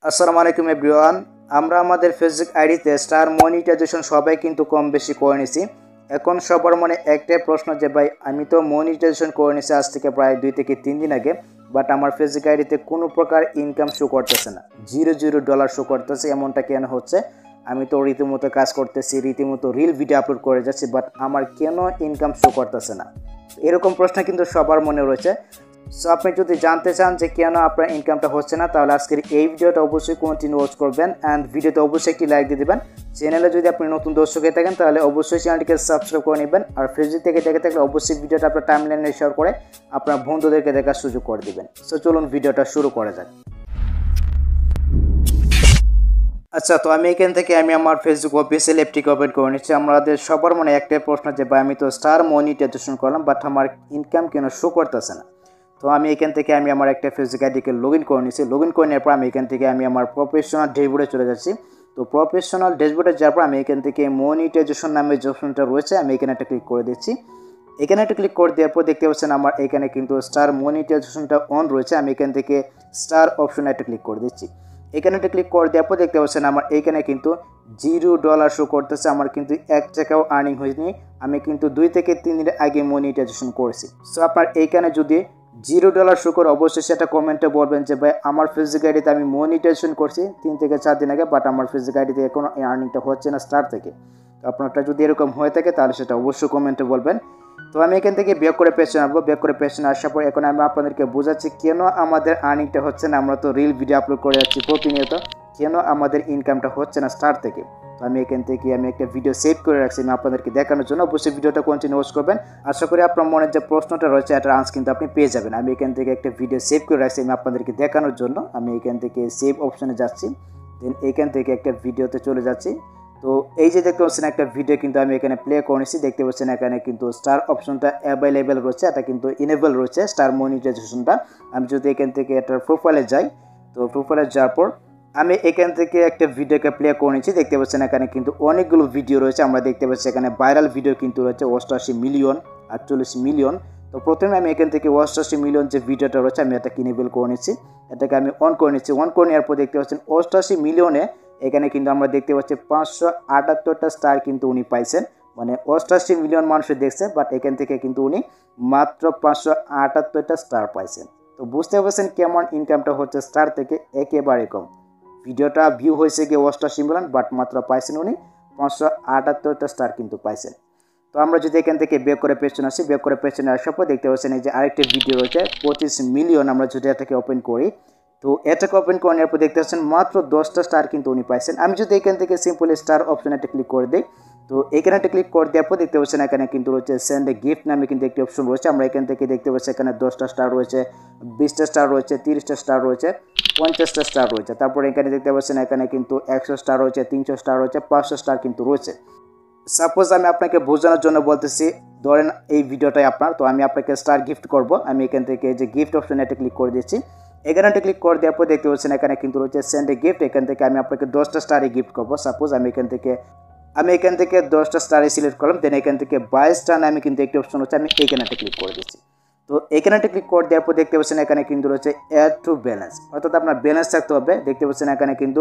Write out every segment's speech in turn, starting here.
আসসালামু আলাইকুম এভরিওয়ান। আমরা আমাদের ফেসবুক আইডিতে স্টার মনিটাইজেশন সবাই কিন্তু কম বেশি করে নিছি। এখন সবার মনে একটাই প্রশ্ন যে ভাই আমি তো মনিটাইজেশন করে নিছি আজ থেকে প্রায় 2 থেকে 3 দিন আগে, বাট আমার ফেসবুক আইডিতে কোনো প্রকার ইনকাম শো করতেছে না, $0 শো করতেছে। এমনটা কেন হচ্ছে? আমি তো রীতিমতো কাজ করতেছি, রীতিমতো রিল ভিডিও আপলোড করে যাচ্ছি, বাট আমার কেন ইনকাম শো করতেছে না? এরকম প্রশ্ন কিন্তু সবার মনে রয়েছে। সো আপনি যদি জানতে চান যে কেন আপনার ইনকামটা হচ্ছে না, তাহলে আজকের এই ভিডিওটা অবশ্যই কন্টিনিউ ওয়াচ করবেন অ্যান্ড ভিডিওতে অবশ্যই একটি লাইক দিয়ে দেবেন। চ্যানেলে যদি আপনি নতুন দর্শক হয়ে থাকেন তাহলে অবশ্যই চ্যানেলটিকে সাবস্ক্রাইব করে নেবেন। আর ফেসবুক থেকে দেখে থাকলে অবশ্যই ভিডিওটা আপনার টাইমলাইনে শেয়ার করে আপনার বন্ধুদেরকে দেখার সুযোগ করে দিবেন। সো চলুন ভিডিওটা শুরু করা যাক। আচ্ছা, তো আমি এখান থেকে আমার ফেসবুক অফিসিয়াল অ্যাপটিকে ওপেন করে নিচ্ছি। আমাদের সবার মনে একটাই প্রশ্ন যে ভাই আমি তো স্টার মনিটাইজেশন করলাম, বাট আমার ইনকাম কেন শো করতেছে না? তো আমি এখান থেকে আমার একটা ফেসবুক আইডিকে লগ ইন করে নিচ্ছি। লগ ইন করে নেওয়ার পর আমি এখান থেকে আমার প্রফেশনাল ড্যাশবোর্ডে চলে যাচ্ছি। তো প্রফেশনাল ড্যাশবোর্ডে যাওয়ার পর আমি এখান থেকে মনিটাইজেশন নামে যে অপশনটা রয়েছে আমি এখানে একটা ক্লিক করে দিচ্ছি। এখানে একটা ক্লিক করে দেওয়ার পর দেখতে পাচ্ছেন আমার এখানে কিন্তু স্টার মনিটাইজেশনটা অন রয়েছে। আমি এখান থেকে স্টার অপশনে একটা ক্লিক করে দিচ্ছি। এখানে একটা ক্লিক করে দেওয়ার পর দেখতে পাচ্ছেন আমার এখানে কিন্তু $0 শো করতেছে। আমার কিন্তু 1 টাকাও আর্নিং হয়নি। আমি কিন্তু 2 থেকে 3 দিন আগে মনিটাইজেশন করেছি। সো আপনার এইখানে যদি $0 শো করে অবশ্যই সেটা কমেন্টে বলবেন যে ভাই আমার ফেসবুক আইডিতে আমি মনিটাইজেশন করছি 3 থেকে 4 দিন আগে, বাট আমার ফেসবুক আইডিতে এখনো আর্নিংটা হচ্ছে না স্টার থেকে। তো আপনারটা যদি এরকম হয়ে থাকে তাহলে সেটা অবশ্যই কমেন্টে বলবেন। তো আমি এখান থেকে ব্যাক করে পেছনে আসবো। ব্যাক করে পেছনে আসার পর এখন আমি আপনাদেরকে বোঝাচ্ছি কেন আমাদের আর্নিংটা হচ্ছে না। আমরা তো রিল ভিডিও আপলোড করে যাচ্ছি প্রতিনিয়ত, কেন আমাদের ইনকামটা হচ্ছে না স্টার থেকে। তো আমি এখান থেকে একটা ভিডিও সেভ করে রাখছি আমি আপনাদেরকে দেখানোর জন্য। অবশ্যই ভিডিওটা কন্টিনিউ ওয়াচ করবেন। আশা করি আপনার মনের যে প্রশ্নটা রয়েছে এটার আনসার কিন্তু আপনি পেয়ে যাবেন। আমি এখান থেকে একটা ভিডিও সেভ করে রাখছি আমি আপনাদেরকে দেখানোর জন্য। আমি এখান থেকে সেভ অপশনে যাচ্ছি, দেন এখান থেকে একটা ভিডিওতে চলে যাচ্ছি। তো এই যে দেখতে পাচ্ছেন একটা ভিডিও কিন্তু আমি এখানে প্লে করেছি। দেখতে পাচ্ছেন এখানে কিন্তু স্টার অপশনটা অ্যাভেলেবেল রয়েছে, এটা কিন্তু ইনেবল রয়েছে স্টার মনিটাইজেশনটা। আমি যদি এখান থেকে এটার প্রোফাইলে যাই, তো প্রোফাইলে যাওয়ার পর আমি এখান থেকে একটা ভিডিওকে প্লে করে নিচ্ছি। দেখতে পাচ্ছেন এখানে কিন্তু অনেকগুলো ভিডিও রয়েছে। আমরা দেখতে পাচ্ছি এখানে ভাইরাল ভিডিও কিন্তু রয়েছে 88 মিলিয়ন, 48 মিলিয়ন। তো প্রথমে আমি এখান থেকে 88 মিলিয়ন যে ভিডিওটা রয়েছে আমি এটাকে ইনেবল করে নিচ্ছি, এটাকে আমি অন করে নিচ্ছি। অন করে নেওয়ার পর দেখতে পাচ্ছেন 88 মিলিয়নে এখানে কিন্তু আমরা দেখতে পাচ্ছি 578টা স্টার কিন্তু উনি পাইছেন, মানে 88 মিলিয়ন মানুষের দেখছে, বাট এখান থেকে কিন্তু উনি মাত্র 578টা স্টার পাইছেন। তো বুঝতে পারছেন কেমন ইনকামটা হচ্ছে স্টার থেকে একেবারে কম। ভিডিওটা ভিউ হয়েছে গিয়ে 88 মিলিয়ন, বাট মাত্র পাইছেন উনি 578টা স্টার কিন্তু পাইছেন। তো আমরা যদি এখান থেকে ব্যাক করে পেছনে আসি, ব্যাক করে পেছনে আসার পর দেখতে পাচ্ছেন এই যে আরেকটা ভিডিও রয়েছে 25 মিলিয়ন। আমরা যদি এটাকে ওপেন করি, তো এটাকে ওপেন করে নেওয়ার পর দেখতে পাচ্ছেন মাত্র 10টা স্টার কিন্তু উনি পাইছেন। আমি যদি এখান থেকে সিম্পল স্টার অপশনে একটা ক্লিক করে দিই, তো এখানে একটা ক্লিক করে দেওয়ার পর দেখতে পাচ্ছেন এখানে কিন্তু রয়েছে সেন্ড এ গিফট নামে কিন্তু একটি অপশন রয়েছে। আমরা এখান থেকে দেখতে পাচ্ছি এখানে 10টা স্টার রয়েছে, 20টা স্টার রয়েছে, 30টা স্টার রয়েছে, 50টা স্টার রয়েছে। তারপর এখানে দেখতে পাচ্ছেন এখানে কিন্তু 100 স্টার রয়েছে, 300 স্টার রয়েছে, 500 স্টার কিন্তু রয়েছে। সাপোজ আমি আপনাকে বোঝানোর জন্য বলতেছি, ধরেন এই ভিডিওটাই আপনার, তো আমি আপনাকে স্টার গিফট করব। আমি এখান থেকে যে গিফট অপশনে একটা ক্লিক করে দিচ্ছি। এখানে একটা ক্লিক করে দেওয়ার পর দেখতে পাচ্ছেন এখানে কিন্তু রয়েছে সেন্ড এ গিফট। এখান থেকে আমি আপনাকে 10টা স্টারই গিফট করবো। সাপোজ আমি এখান থেকে 10টা স্টারই সিলেক্ট করলাম, দেন এখান থেকে 22 স্টার নামে কিন্তু একটি অপশন হচ্ছে, আমি এখানে একটা ক্লিক করে দিচ্ছি। তো এখানে একটা ক্লিক করে দেওয়ার পর দেখতে পাচ্ছেন এখানে কিন্তু রয়েছে অ্যাড টু ব্যালেন্স, অর্থাৎ আপনার ব্যালেন্স থাকতে হবে। দেখতে পাচ্ছেন এখানে কিন্তু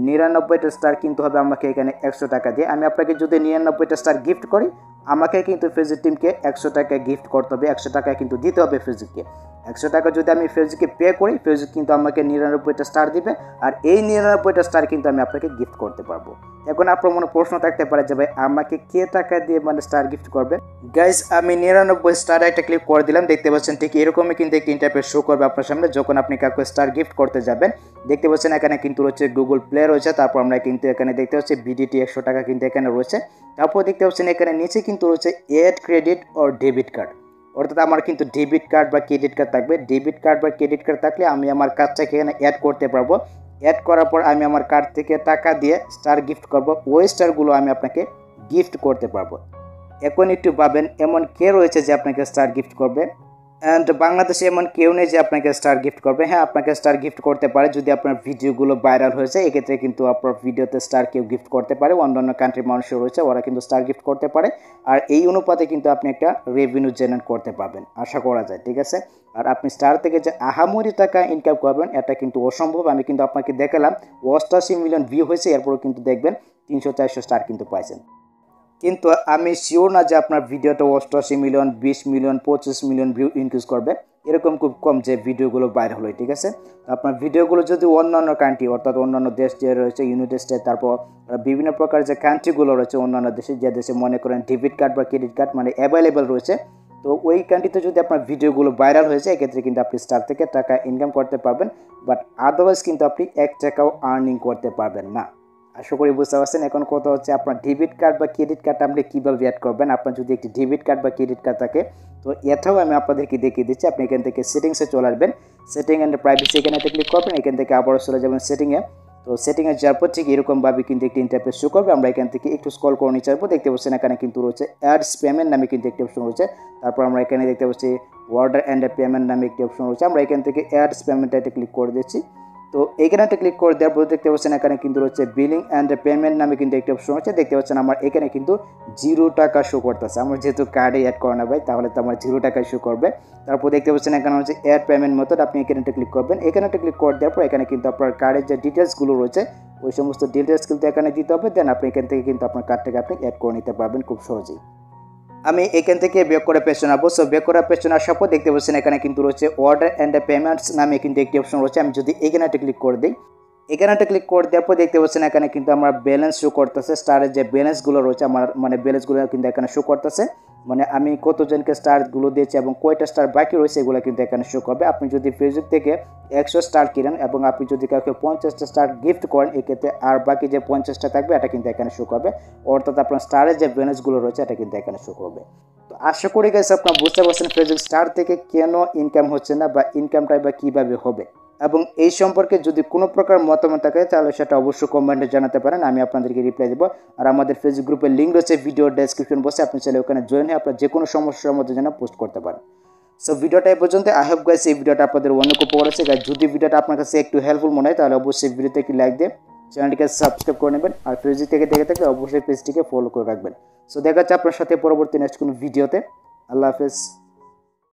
99টা স্টার কিন্তু হবে আমাকে এখানে 100 টাকা দিয়ে। আমি আপনাকে যদি 99টা স্টার গিফট করি, আমাকে কিন্তু ফেসবুক টিমকে 100 টাকা গিফট করতে হবে, 100 টাকা কিন্তু দিতে হবে ফেসবুককে। 100 টাকা যদি আমি ফেসবুককে পে করি, ফেসবুক কিন্তু আমাকে 99টা স্টার দিবে, আর এই 99টা স্টার কিন্তু আমি আপনাকে গিফট করতে পারবো। এখন আপনার মনে প্রশ্ন থাকতে পারে যে ভাই আমাকে কে টাকা দিয়ে মানে স্টার গিফট করবে? গাইজ, আমি 99 স্টার একটা ক্লিক করে দিলাম। দেখতে পাচ্ছেন ঠিক এরকমই কিন্তু একটি ইন্টারফেস শো করবে আপনার সামনে যখন আপনি কাউকে স্টার গিফট করতে যাবেন। দেখতে পাচ্ছেন এখানে কিন্তু রয়েছে গুগল প্লে রয়েছে, তারপর আমরা কিন্তু এখানে দেখতে পাচ্ছি বিডিটি 100 টাকা কিন্তু এখানে রয়েছে। তারপর দেখতে পাচ্ছেন এখানে নিচে কিন্তু রয়েছে add credit or debit card, অর্থাৎ আমার কিন্তু ডেবিট কার্ড বা ক্রেডিট কার্ড থাকবে। ডেবিট কার্ড বা ক্রেডিট কার্ড থাকলে আমি আমার কার্ডটাকে এখানে অ্যাড করতে পারবো। অ্যাড করার পর আমি আমার কার্ড থেকে টাকা দিয়ে স্টার গিফট করব, ওই স্টারগুলো আমি আপনাকে গিফট করতে পারবো। এখন একটু ভাবেন এমন কে রয়েছে যে আপনাকে স্টার গিফট করবে? অ্যান্ড বাংলাদেশে এমন কেউ নেই যে আপনাকে স্টার গিফট করবে। হ্যাঁ, আপনাকে স্টার গিফট করতে পারে যদি আপনার ভিডিওগুলো ভাইরাল হয়েছে, এক্ষেত্রে কিন্তু আপনার ভিডিওতে স্টার কেউ গিফট করতে পারে। অন্যান্য কান্ট্রির মানুষও রয়েছে, ওরা কিন্তু স্টার গিফট করতে পারে। আর এই অনুপাতে কিন্তু আপনি একটা রেভিনিউ জেনারেট করতে পারবেন, আশা করা যায়। ঠিক আছে, আর আপনি স্টার থেকে যে আহামরি টাকা ইনকাম করবেন এটা কিন্তু অসম্ভব। আমি কিন্তু আপনাকে দেখালাম 88 মিলিয়ন ভিউ হয়েছে, এরপরও কিন্তু দেখবেন 300-400 স্টার কিন্তু পাইছেন। কিন্তু আমি শিওর না যে আপনার ভিডিওটা 88 million, 20 million, 25 million view increase করবে। এরকম খুব কম যে ভিডিওগুলো ভাইরাল হয়। ঠিক আছে, আপনার ভিডিওগুলো যদি অন্যান্য কান্ট্রি অর্থাৎ অন্যান্য দেশ যে রয়েছে, ইউনাইটেড স্টেট, তারপর বিভিন্ন প্রকার যে কান্ট্রিগুলো রয়েছে অন্যান্য দেশে, যে দেশে মনে করেন ডেবিট কার্ড বা ক্রেডিট কার্ড মানে অ্যাভেলেবেল রয়েছে, তো ওই কান্ট্রিতে যদি আপনার ভিডিওগুলো ভাইরাল হয়েছে, এক্ষেত্রে কিন্তু আপনি স্টার থেকে টাকা ইনকাম করতে পারবেন। বাট আদারওয়াইজ কিন্তু আপনি 1 টাকাও আর্নিং করতে পারবেন না। আশা করি বুঝতে পারছেন। এখন কথা হচ্ছে আপনার ডেবিট কার্ড বা ক্রেডিট কার্ড আপনি কীভাবে অ্যাড করবেন। আপনার যদি একটি ডেবিট কার্ড বা ক্রেডিট কার্ড থাকে, তো এটাও আমি আপনাদেরকে দেখিয়ে দিচ্ছি। আপনি এখান থেকে সেটিংসে চলে আসবেন, সেটিং অ্যান্ড প্রাইভেসি এখানে ক্লিক করবেন। এখান থেকে আবারও চলে যাবেন সেটিংয়ে। তো সেটিংয়ে যাওয়ার পর ঠিক এরকমভাবে কিন্তু একটি ইন্টারফেস শো করবে। আমরা এখান থেকে একটু স্ক্রল করে নিচে আসবো, দেখতে পাচ্ছেন এখানে কিন্তু রয়েছে অ্যাডস পেমেন্ট নামে কিন্তু একটি অপশন রয়েছে। তারপর আমরা এখানে দেখতে পাচ্ছি অর্ডার অ্যান্ড পেমেন্ট নামে একটি অপশন রয়েছে। আমরা এখান থেকে অ্যাডস পেমেন্টটা ক্লিক করে দিচ্ছি। তো এখানে ক্লিক করে দেওয়ার পর দেখতে পাচ্ছেন এখানে কিন্তু রয়েছে বিলিং অ্যান্ড পেমেন্ট নামে কিন্তু একটি অপশন রয়েছে। দেখতে পাচ্ছেন আমার এখানে কিন্তু 0 টাকা শো করতেছে। আমার যেহেতু কার্ডে অ্যাড করে না ভাই, তাহলে তো আমার 0 টাকায় শো করবে। তারপর দেখতে পাচ্ছেন এখানে হচ্ছে অ্যাড পেমেন্ট মেথড, আপনি এখানে ক্লিক করবেন। এখানে ক্লিক করে দেওয়ার পর এখানে কিন্তু আপনার কার্ডের যে ডিটেলসগুলো রয়েছে ওই সমস্ত ডিটেলস কিন্তু এখানে দিতে হবে। দেন আপনি এখান থেকে কিন্তু আপনার কার্ডটাকে আপনি অ্যাড করে নিতে পারবেন খুব সহজেই। আমি এখান থেকে ব্যাক করে পেছনে আসবো। সো ব্যাক করার পেছনে আসার পর দেখতে পাচ্ছেন এখানে কিন্তু রয়েছে অর্ডার অ্যান্ড পেমেন্টস নামে কিন্তু একটি অপশন রয়েছে। আমি যদি এখানে ক্লিক করে দিই, এখানে ক্লিক করে দেওয়ার পর দেখতে পাচ্ছেন এখানে কিন্তু আমার ব্যালেন্স শো করতেছে। স্টারের যে ব্যালেন্সগুলো রয়েছে আমার মানে ব্যালেন্সগুলো কিন্তু এখানে শো করতেছে, মানে আমি কতজনকে স্টারগুলো দিয়েছি এবং কয়টা স্টার বাকি রয়েছে এগুলো কিন্তু এখানে শো করবে। আপনি যদি ফেসবুক থেকে 100 স্টার কিনেন এবং আপনি যদি কাউকে 50টা স্টার গিফট করেন, এক্ষেত্রে আর বাকি যে 50টা থাকবে এটা কিন্তু এখানে শো করবে, অর্থাৎ আপনার স্টারের যে ব্যালেন্সগুলো রয়েছে এটা কিন্তু এখানে শো করবে। তো আশা করি গাইস আপনারা বুঝতে পারছেন ফেসবুক স্টার থেকে কেন ইনকাম হচ্ছে না বা ইনকামটা বা কীভাবে হবে। এবং এই সম্পর্কে যদি কোনো প্রকার মতামত থাকে তাহলে সেটা অবশ্যই কমেন্টে জানাতে পারেন, আমি আপনাদেরকে রিপ্লাই দেবো। আর আমাদের ফেসবুক গ্রুপের লিঙ্ক রয়েছে ভিডিও ডেসক্রিপশন বক্সে, আপনি চাইলে ওখানে জয়েন হয়ে আপনার যে কোনো সমস্যার মধ্যে যেন পোস্ট করতে পারেন। সো ভিডিওটা এই পর্যন্ত। আই হোপ গাইস এই ভিডিওটা আপনাদের অনেক উপকার হয়েছে। গাইস যদি ভিডিওটা আপনার কাছে একটু হেল্পফুল মনে হয় তাহলে অবশ্যই ভিডিওতে একটি লাইক দিয়ে চ্যানেলটিকে সাবস্ক্রাইব করে নেবেন। আর ফেসবুক থেকে দেখে থাকলে অবশ্যই পেজটিকে ফলো করে রাখবেন। সো দেখা যাচ্ছে আপনার সাথে পরবর্তী নেক্সট কোনো ভিডিওতে। আল্লাহ হাফেজ।